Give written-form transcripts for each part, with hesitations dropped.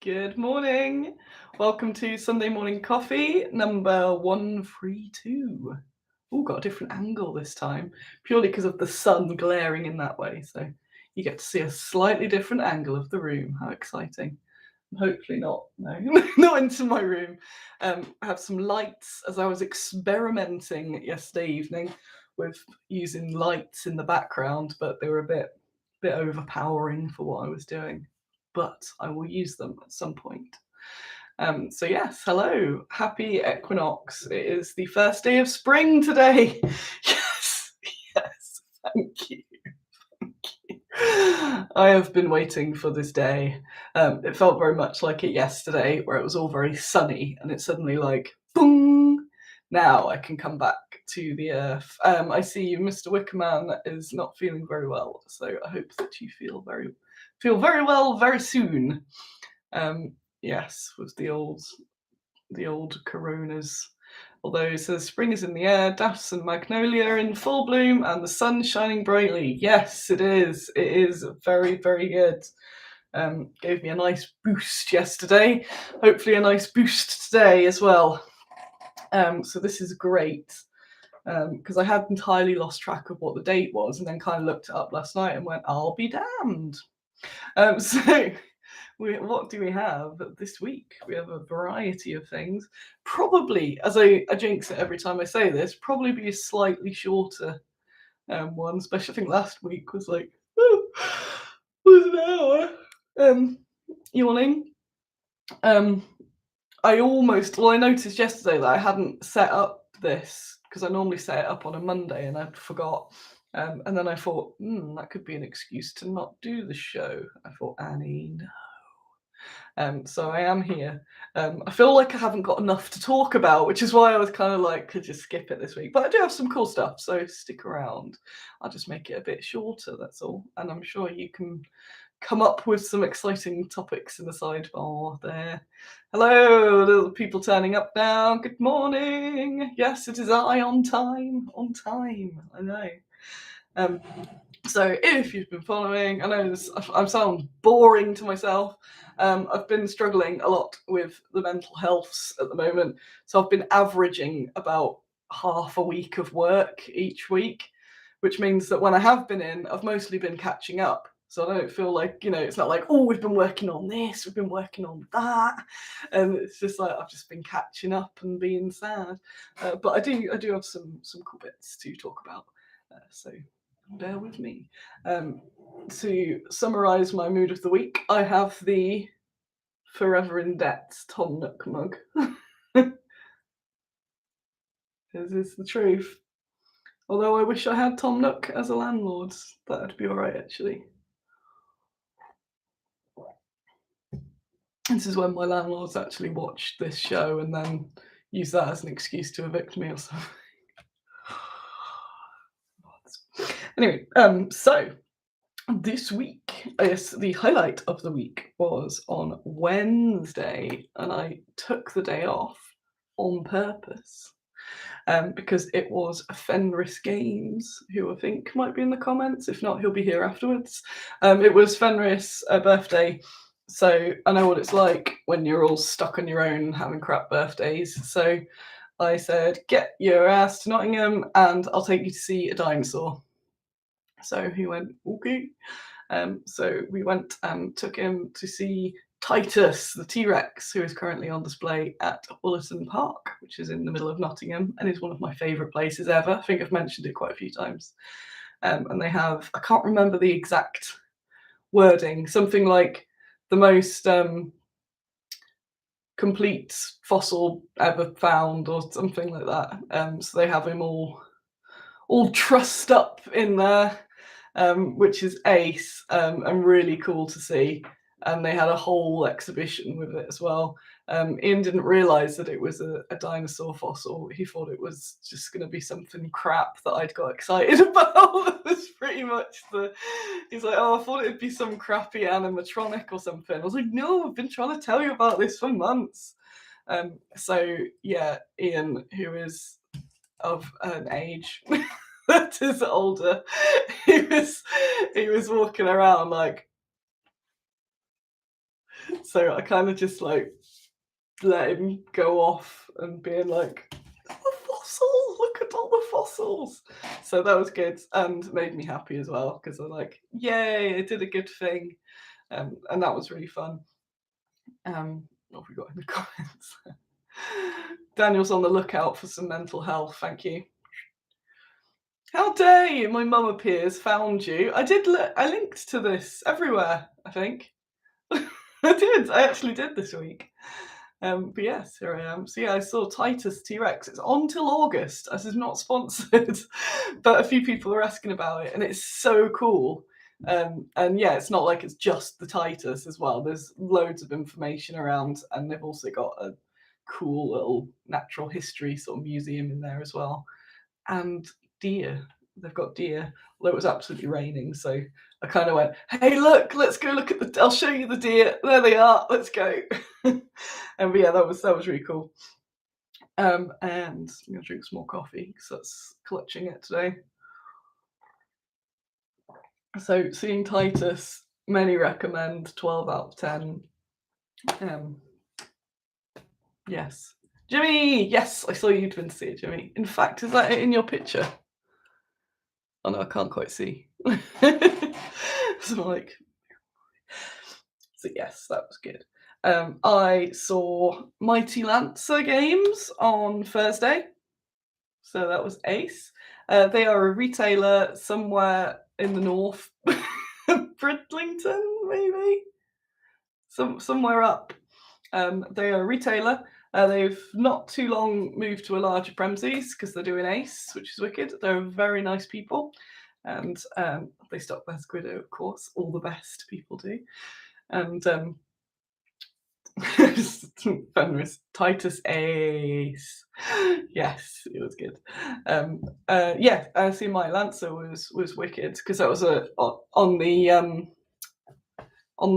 Good morning. Welcome to Sunday Morning Coffee number 132. Oh, got a different angle this time, purely because of the sun glaring in that way. So you get to see a slightly different angle of the room. How exciting. Hopefully not, no, not into my room. I have some lights as I was experimenting yesterday evening with using lights in the background, but they were a bit overpowering for what I was doing. But I will use them at some point. So yes, hello, happy Equinox. It is the first day of spring today. Yes, thank you. I have been waiting for this day. It felt very much like it yesterday, where it was all very sunny, and it's suddenly like, boom! Now I can come back to the earth. I see Mr. Wickerman is not feeling very well, so I hope that you feel very well very soon. Yes, with the old coronas. Although it says spring is in the air, daffs and magnolia in full bloom, and the sun shining brightly. Yes, it is. It is very, very good. Gave me a nice boost yesterday. Hopefully a nice boost today as well. So this is great. Because I had entirely lost track of what the date was, and then kind of looked it up last night and went, I'll be damned. So what do we have this week? We have a variety of things. Probably, as I jinx it every time I say this, probably be a slightly shorter one, especially I think last week was like, was an hour. Yawning. I noticed yesterday that I hadn't set up this, because I normally set it up on a Monday and I'd forgot. And then I thought, that could be an excuse to not do the show. I thought, Annie, no. So I am here. I feel like I haven't got enough to talk about, which is why I was kind of like, could just skip it this week. But I do have some cool stuff, so stick around. I'll just make it a bit shorter, that's all. And I'm sure you can come up with some exciting topics in the sidebar there. Hello, little people turning up now. Good morning. Yes, it is I on time. I know. So if you've been following, I know I sound boring to myself. I've been struggling a lot with the mental healths at the moment. So I've been averaging about half a week of work each week, which means that when I have been in, I've mostly been catching up. So I don't feel like, it's not like, oh, we've been working on this, we've been working on that. And it's just like, I've just been catching up and being sad. But I do have some cool bits to talk about. So bear with me. To summarise my mood of the week, I have the Forever in Debt Tom Nook mug. This is the truth. Although I wish I had Tom Nook as a landlord. That'd be alright, actually. This is when my landlords actually watched this show and then use that as an excuse to evict me or something. Anyway, so this week, yes, the highlight of the week was on Wednesday, and I took the day off on purpose because it was Fenris Games, who I think might be in the comments. If not, he'll be here afterwards. It was Fenris' birthday, so I know what it's like when you're all stuck on your own having crap birthdays. So I said, get your ass to Nottingham and I'll take you to see a dinosaur. So he went, okay. So we went and took him to see Titus, the T-Rex, who is currently on display at Bulletin Park, which is in the middle of Nottingham and is one of my favourite places ever. I think I've mentioned it quite a few times. And they have, I can't remember the exact wording, something like the most complete fossil ever found or something like that. So they have him all trussed up in there. Which is ace and really cool to see. And they had a whole exhibition with it as well. Ian didn't realise that it was a dinosaur fossil. He thought it was just going to be something crap that I'd got excited about. It was pretty much he's like, oh, I thought it'd be some crappy animatronic or something. I was like, no, I've been trying to tell you about this for months. So yeah, Ian, who is of an age that is older, he was walking around like, So I kind of just like let him go off and being like, the fossils, look at all the fossils. So that was good and made me happy as well because I was like, yay, I did a good thing. And that was really fun. What have we got in the comments? Daniel's on the lookout for some mental health. Thank you. How dare you? My mum appears. Found you. I did. I linked to this everywhere. I think I did. I actually did this week. But yes, here I am. So yeah, I saw Titus T-Rex. It's on till August. This is not sponsored, but a few people are asking about it, and it's so cool. And yeah, it's not like it's just the Titus as well. There's loads of information around, and they've also got a cool little natural history sort of museum in there as well. And deer. They've got deer. Although it was absolutely raining, so I kind of went, "Hey, look! Let's go look at the. I'll show you the deer. There they are. Let's go." And but yeah, that was really cool. And I'm gonna drink some more coffee because that's clutching it today. So seeing Titus, many recommend. 12 out of 10. Yes, Jimmy. Yes, I saw you'd been to see it, Jimmy. In fact, is that it in your picture? Oh no, I can't quite see. So like, so yes, that was good. I saw Mighty Lancer Games on Thursday, so that was ace. They are a retailer somewhere in the north, Bridlington, maybe, somewhere up. They are a retailer. They've not too long moved to a larger premises because they're doing ace, which is wicked. They're very nice people, and they stock their Squiddo, of course. All the best people do. And Fenris Titus Ace. Yes, it was good. Yeah, I see my Lancer was wicked because that was on the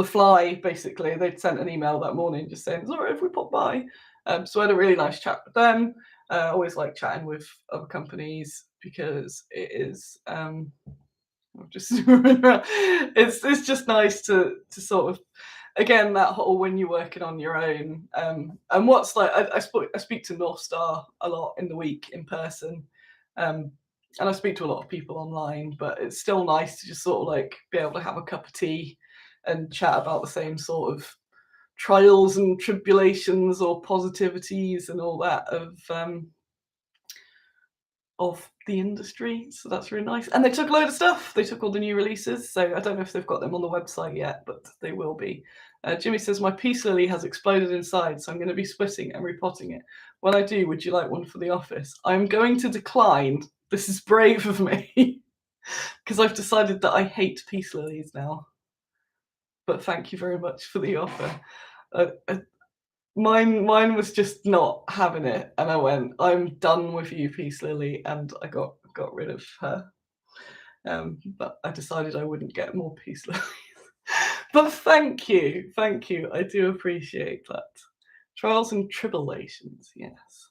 fly. Basically, they'd sent an email that morning just saying, "Sorry, if we pop by." So I had a really nice chat with them. I always like chatting with other companies because it is just it's just nice to sort of, again, that whole when you're working on your own, and what's like I speak to North Star a lot in the week in person, and I speak to a lot of people online, but it's still nice to just sort of like be able to have a cup of tea and chat about the same sort of trials and tribulations or positivities and all that of the industry. So that's really nice. And they took a load of stuff. They took all the new releases. So I don't know if they've got them on the website yet, but they will be. Jimmy says, my peace lily has exploded inside, so I'm going to be splitting and repotting it. When I do, would you like one for the office? I'm going to decline. This is brave of me because I've decided that I hate peace lilies now. But thank you very much for the offer. Mine was just not having it, and I went, I'm done with you, peace lily, and I got rid of her. But I decided I wouldn't get more peace lilies. But thank you, I do appreciate that. Trials and tribulations, yes.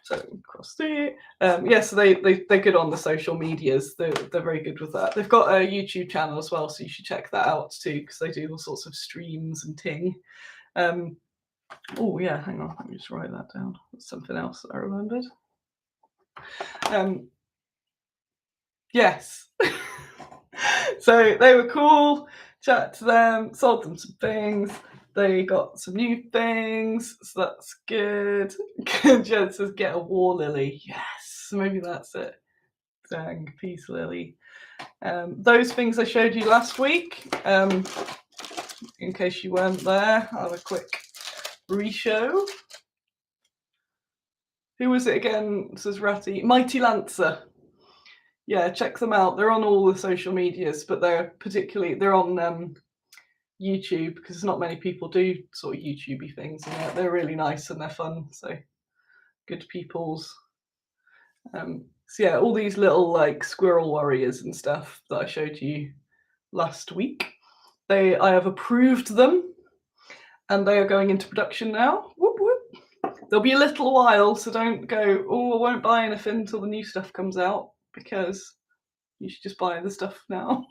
So cross the yeah, so they're good on the social medias. They're very good with that. They've got a YouTube channel as well, so you should check that out too, because they do all sorts of streams and ting. Oh yeah, hang on, let me just write that down. That's something else that I remembered. Yes. So they were cool. Chat to them, sold them some things. They got some new things, so that's good. Jen says, get a war lily. Yes, maybe that's it. Dang, peace lily. Those things I showed you last week, in case you weren't there, I'll have a quick re-show. Who was it again? Says Ratty. Mighty Lancer. Yeah, check them out. They're on all the social medias, but they're on YouTube because not many people do sort of YouTubey things, and they're really nice and they're fun. So good peoples. So yeah, all these little like squirrel warriors and stuff that I showed you last week, I have approved them, and they are going into production now. Whoop whoop. There'll be a little while, so don't go, oh, I won't buy anything until the new stuff comes out, because you should just buy the stuff now.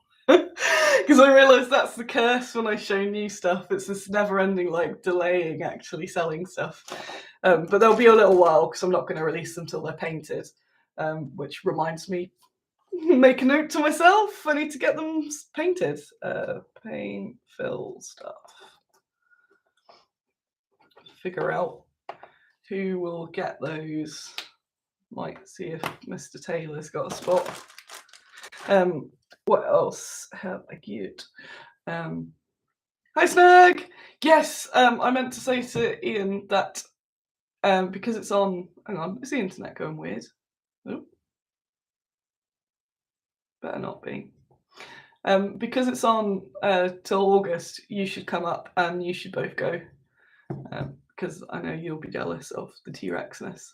Because I realise that's the curse when I show new stuff. It's this never-ending like delaying actually selling stuff. But there'll be a little while because I'm not going to release them till they're painted. Which reminds me, make a note to myself. I need to get them painted. Paint fill stuff. Figure out who will get those. Might see if Mr. Taylor's got a spot. What else have I got? Hi Snag! Yes, I meant to say to Ian that because it's on. Hang on, is the internet going weird? Oh, better not be. Because it's on till August, you should come up and you should both go. Because I know you'll be jealous of the T-Rexness.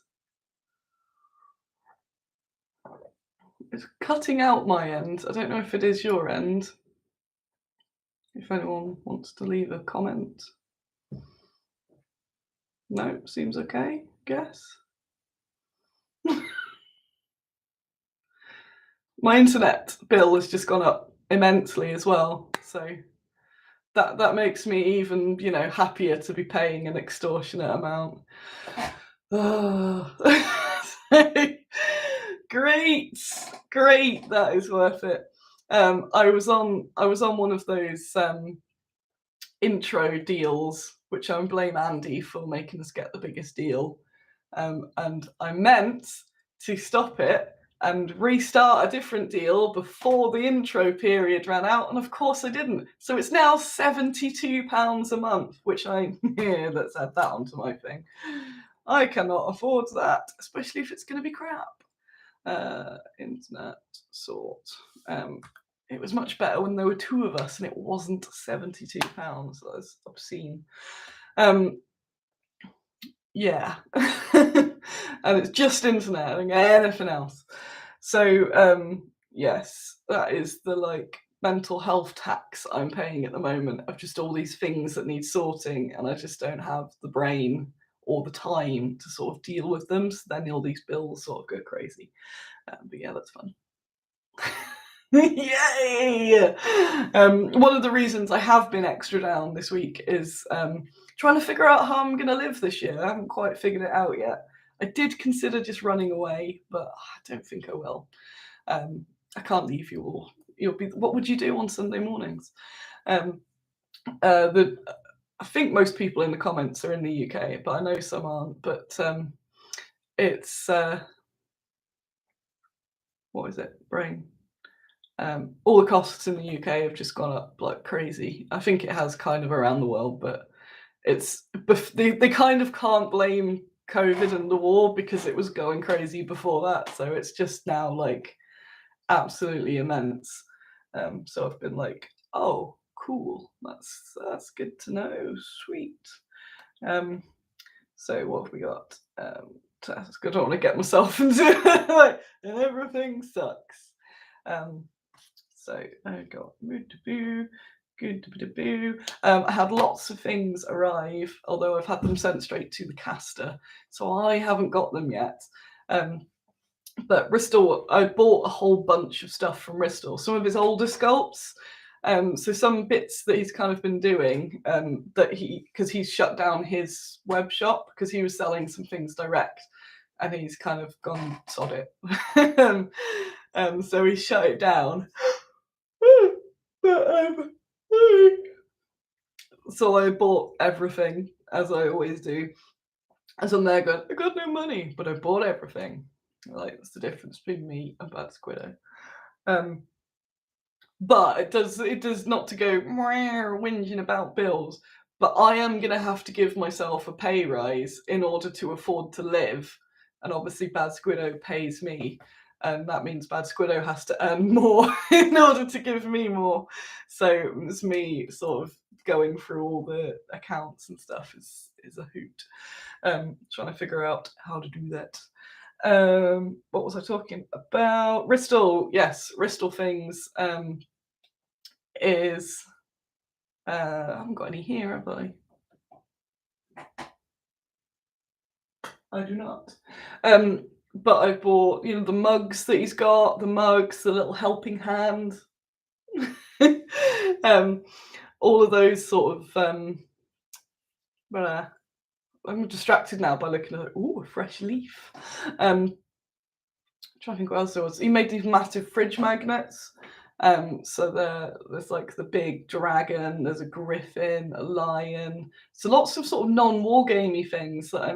It's cutting out my end. I don't know if it is your end. If anyone wants to leave a comment. No, seems okay, guess. My internet bill has just gone up immensely as well, so that makes me even, happier to be paying an extortionate amount. Great, that is worth it. I was on one of those intro deals, which I blame Andy for making us get the biggest deal, and I meant to stop it and restart a different deal before the intro period ran out, and of course I didn't. So it's now £72 a month, which let's add that onto my thing. I cannot afford that, especially if it's going to be crap. Internet sort. It was much better when there were two of us and it wasn't £72. That was obscene. Yeah. And it's just internet and anything else. So yes, that is the mental health tax I'm paying at the moment of just all these things that need sorting, and I just don't have the brain or the time to sort of deal with them. So then all these bills sort of go crazy. But yeah, that's fun. Yay! One of the reasons I have been extra down this week is trying to figure out how I'm going to live this year. I haven't quite figured it out yet. I did consider just running away, but I don't think I will. I can't leave you all. What would you do on Sunday mornings? I think most people in the comments are in the UK, but I know some aren't. But it's what is it? Brain. All the costs in the UK have just gone up like crazy. I think it has kind of around the world, but they kind of can't blame COVID and the war because it was going crazy before that. So it's just now like absolutely immense. So I've been like, oh, cool. That's good to know. Sweet. So what have we got? Task. I don't want to get myself into like everything sucks. So I got I had lots of things arrive, although I've had them sent straight to the caster, so I haven't got them yet. But Ristol, I bought a whole bunch of stuff from Ristol, some of his older sculpts. So some bits that he's kind of been doing because he's shut down his web shop because he was selling some things direct, and he's kind of gone sod it. So he shut it down. But so I bought everything, as I always do. As I'm there going, I got no money, but I bought everything. That's the difference between me and Bad Squiddo. But it does not to go whinging about bills. But I am going to have to give myself a pay rise in order to afford to live. And obviously Bad Squiddo pays me. And that means Bad Squiddo has to earn more in order to give me more. So it's me sort of going through all the accounts and stuff is a hoot. Trying to figure out how to do that. What was I talking about? Ristol, yes, Ristol things is I haven't got any here, have I? I do not. But I bought, the mugs that he's got, the little helping hand. um, all of those sort of uh, I'm distracted now by looking at a fresh leaf. Trying to think what else there was. He made these massive fridge magnets. So there's like the big dragon, there's a griffin, a lion. So lots of sort of non-wargamey things that I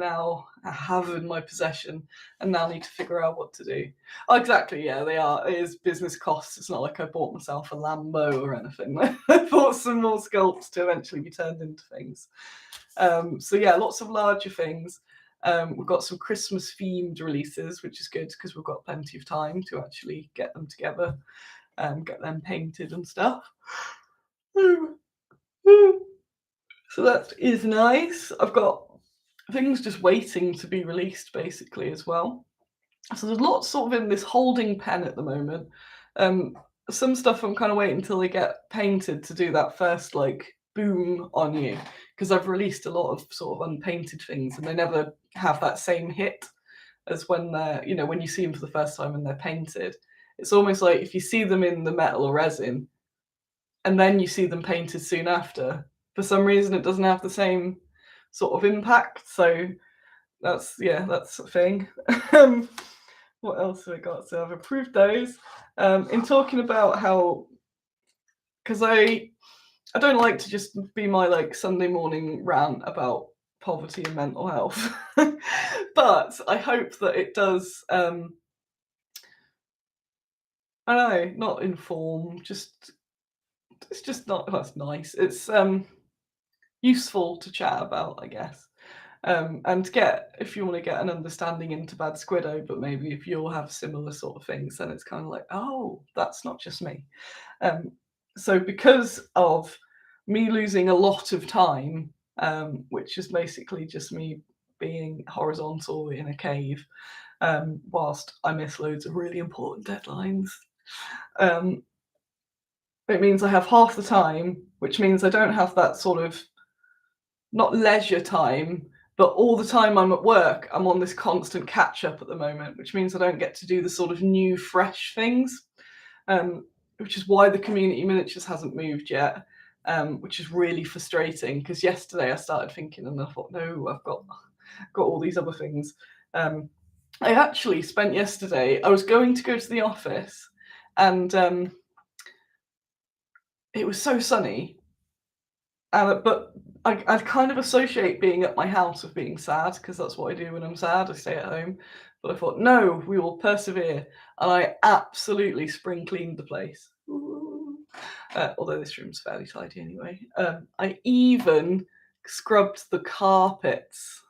have in my possession and now need to figure out what to do. Oh, exactly, yeah, they are. It is business costs. It's not like I bought myself a Lambo or anything. I bought some more sculpts to eventually be turned into things. So yeah, lots of larger things. We've got some Christmas themed releases, which is good because we've got plenty of time to actually get them together, get them painted and stuff. So that is nice. I've got things just waiting to be released basically as well. So there's lots sort of in this holding pen at the moment. Some stuff I'm kind of waiting until they get painted to do that first like boom on you, because I've released a lot of sort of unpainted things and they never have that same hit as when they're, when you see them for the first time and they're painted. It's almost like if you see them in the metal or resin and then you see them painted soon after, for some reason it doesn't have the same sort of impact. So that's a thing. What else have I got? So I've approved those. In talking about how, because I don't like to just be my like Sunday morning rant about poverty and mental health, but I hope that it does. I don't know, not inform. Just it's just not. That's nice. It's useful to chat about, I guess. And get, if you want to get an understanding into Bad Squiddo, but maybe if you'll have similar sort of things, then it's kind of like, oh, that's not just me. So because of me losing a lot of time, which is basically just me being horizontal in a cave, whilst I miss loads of really important deadlines, um, it means I have half the time, which means I don't have that sort of not leisure time, but all the time I'm at work, I'm on this constant catch up at the moment, which means I don't get to do the sort of new, fresh things, which is why the community miniatures hasn't moved yet, which is really frustrating because yesterday I started thinking and I thought, no, I've got all these other things. I actually spent yesterday, I was going to go to the office and it was so sunny. But I kind of associate being at my house with being sad because that's what I do when I'm sad. I stay at home. But I thought, no, we will persevere. And I absolutely spring cleaned the place. Although this room's fairly tidy anyway. I even scrubbed the carpets.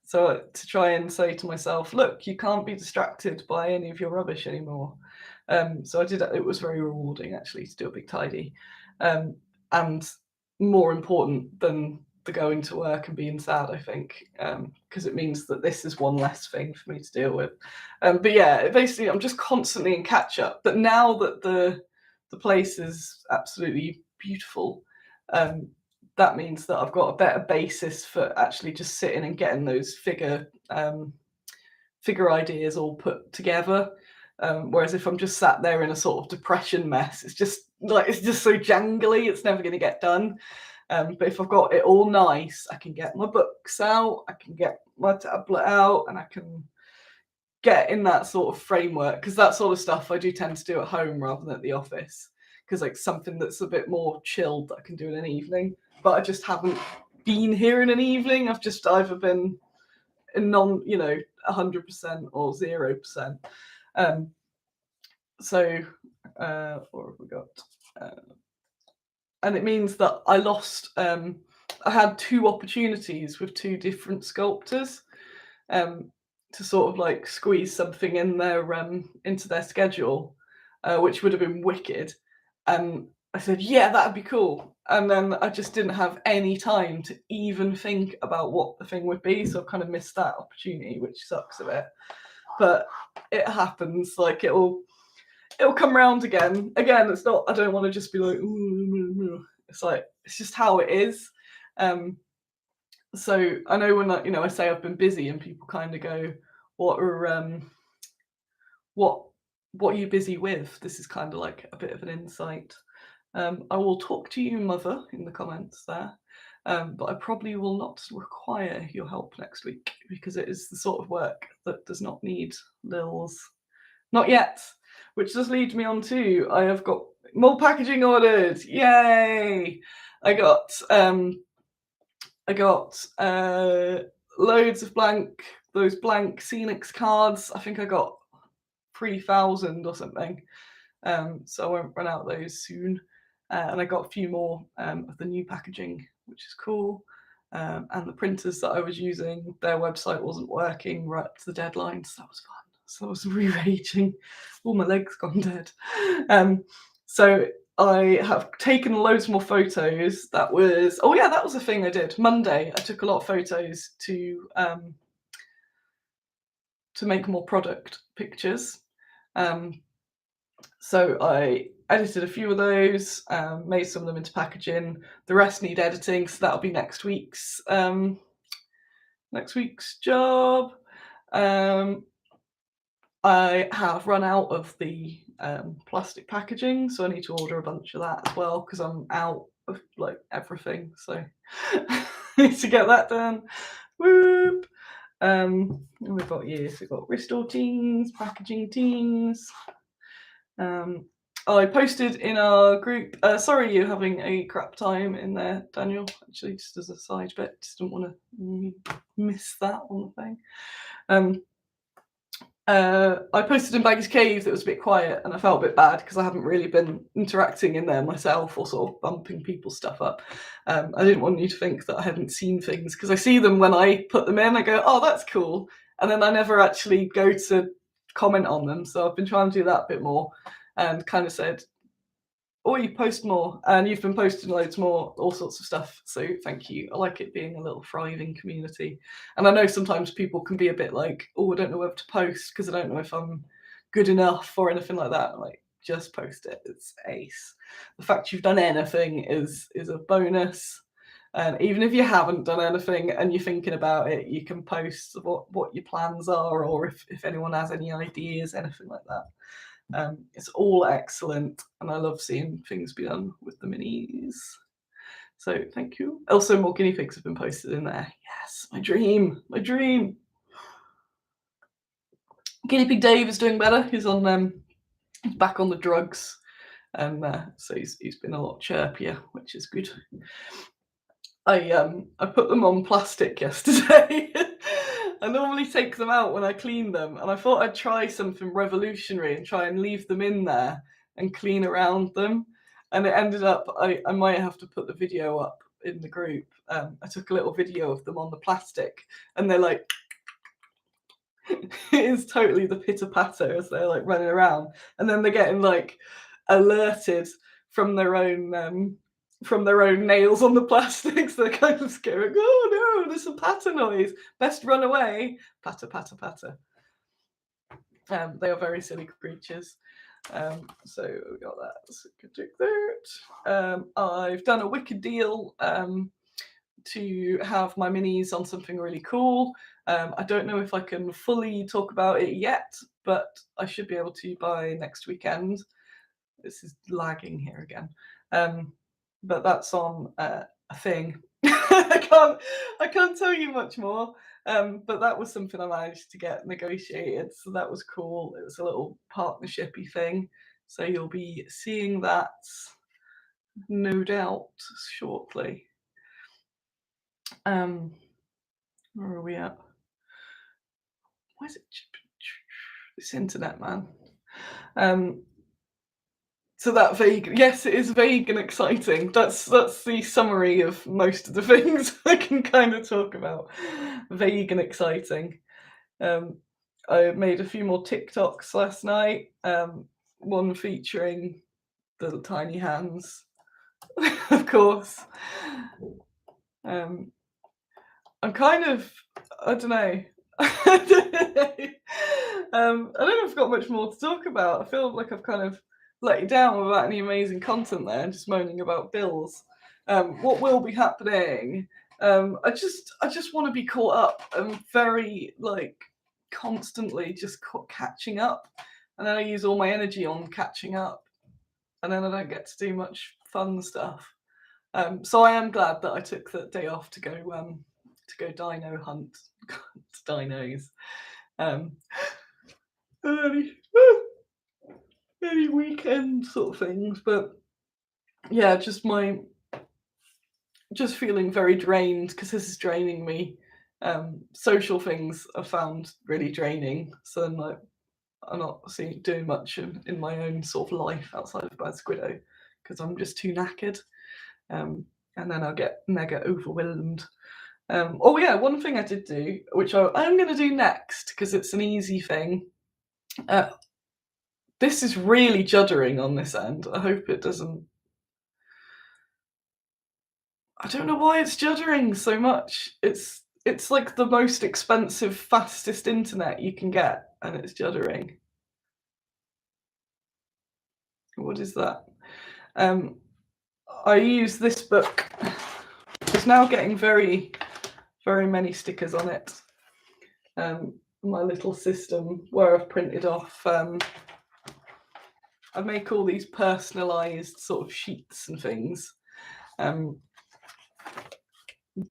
So to try and say to myself, look, you can't be distracted by any of your rubbish anymore. So I did. It was very rewarding actually to do a big tidy. And more important than the going to work and being sad, I think, because it means that this is one less thing for me to deal with. But yeah, basically, I'm just constantly in catch up. But now that the place is absolutely beautiful, that means that I've got a better basis for actually just sitting and getting those figure ideas all put together. Whereas if I'm just sat there in a sort of depression mess, it's just so jangly, it's never going to get done. But if I've got it all nice, I can get my books out, I can get my tablet out, and I can get in that sort of framework, because that sort of stuff I do tend to do at home rather than at the office, because like something that's a bit more chilled that I can do in an evening. But I just haven't been here in an evening. I've just either been in 100% or 0%. So what have we got? And it means that I lost. I had 2 opportunities with 2 different sculptors to sort of like squeeze something in their into their schedule, which would have been wicked. And I said, yeah, that'd be cool. And then I just didn't have any time to even think about what the thing would be, so I kind of missed that opportunity, which sucks a bit. But it happens. Like it'll come round again. Again, it's not. I don't want to just be like, ooh. It's like it's just how it is. So I know when I say I've been busy, and people kind of go, what what are you busy with? This is kind of like a bit of an insight. I will talk to you, mother, in the comments there. But I probably will not require your help next week because it is the sort of work that does not need Lils. Not yet. Which does lead me on to I have got more packaging ordered. Yay! I got loads of those blank Scenics cards. I think I got 3,000 or something. So I won't run out of those soon. And I got a few more of the new packaging, which is cool. And the printers that I was using, their website wasn't working right up to the deadline, so that was fun. So I was re-raging. All my legs gone dead. So I have taken loads more photos. That was a thing I did. Monday, I took a lot of photos to make more product pictures. So I edited a few of those, made some of them into packaging. The rest need editing, so that'll be next week's job. I have run out of the plastic packaging, so I need to order a bunch of that as well because I'm out of like everything. So I need to get that done. Whoop. And we've got restore teams, packaging teams. I posted in our group, sorry you're having a crap time in there, Daniel, actually, just as a side bit, just don't want to miss that on the thing. I posted in Baggy's Cave that was a bit quiet, and I felt a bit bad because I haven't really been interacting in there myself or sort of bumping people's stuff up. I didn't want you to think that I hadn't seen things because I see them when I put them in. I go, oh, that's cool, and then I never actually go to comment on them. So I've been trying to do that a bit more, and kind of said, oh, you post more, and you've been posting loads more, all sorts of stuff. So thank you. I like it being a little thriving community. And I know sometimes people can be a bit like, oh, I don't know where to post because I don't know if I'm good enough or anything like that. I'm like, just post it. It's ace. The fact you've done anything is a bonus. And even if you haven't done anything and you're thinking about it, you can post what your plans are, or if anyone has any ideas, anything like that. It's all excellent, and I love seeing things be done with the minis. So thank you. Also, more guinea pigs have been posted in there. Yes, my dream. Guinea pig Dave is doing better. He's on back on the drugs, and so he's been a lot chirpier, which is good. I put them on plastic yesterday. I normally take them out when I clean them, and I thought I'd try something revolutionary and try and leave them in there and clean around them. And it ended up, I might have to put the video up in the group. I took a little video of them on the plastic, and they're like, it is totally the pitter patter as they're like running around, and then they're getting like alerted from their own nails on the plastics. They're kind of scared. Oh no, there's a patter noise. Best run away. Patter, patter, patter. They are very silly creatures. So we got that. So we can do that. I've done a wicked deal to have my minis on something really cool. I don't know if I can fully talk about it yet, but I should be able to by next weekend. This is lagging here again. But that's on a thing. I can't tell you much more. But that was something I managed to get negotiated, so that was cool. It was a little partnership-y thing. So you'll be seeing that, no doubt, shortly. Where are we at? Why is it this internet, man? So that vague, yes, it is vague and exciting. That's the summary of most of the things I can kind of talk about. Vague and exciting. I made a few more TikToks last night. One featuring the tiny hands, of course. I'm kind of, I don't know. I don't know if I've got much more to talk about. I feel like I've kind of let you down without any amazing content there and just moaning about bills. What will be happening? I just want to be caught up. I'm very constantly just catching up and then I use all my energy on catching up, and then I don't get to do much fun stuff. So I am glad that I took that day off to go dino hunt, dinos. Any, any weekend sort of things, but yeah, just feeling very drained because this is draining me. Social things I found really draining, so then like I'm not doing much in my own sort of life outside of Bad Squiddo because I'm just too knackered, and then I'll get mega overwhelmed. Oh yeah, one thing I did do, which I'm going to do next because it's an easy thing. This is really juddering on this end. I hope it doesn't. I don't know why it's juddering so much. It's like the most expensive, fastest internet you can get, and it's juddering. What is that? I use this book. It's now getting very, very many stickers on it. My little system where I've printed off. I make all these personalised sort of sheets and things.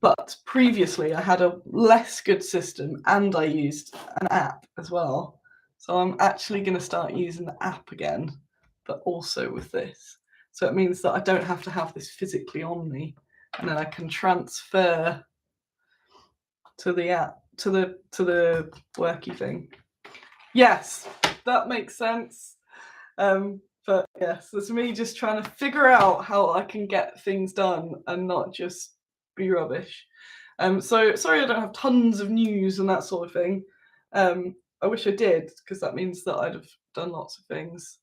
But previously I had a less good system and I used an app as well. So I'm actually going to start using the app again, but also with this. So it means that I don't have to have this physically on me, and then I can transfer to the app, to the worky thing. Yes, that makes sense. But yes, it's me just trying to figure out how I can get things done and not just be rubbish. So sorry I don't have tons of news and that sort of thing. I wish I did, because that means that I'd have done lots of things.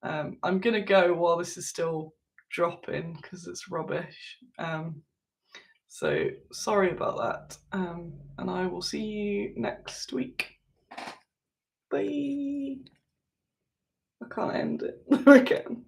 I'm gonna go while this is still dropping because it's rubbish. So sorry about that. And I will see you next week. Bye. I can't end it again.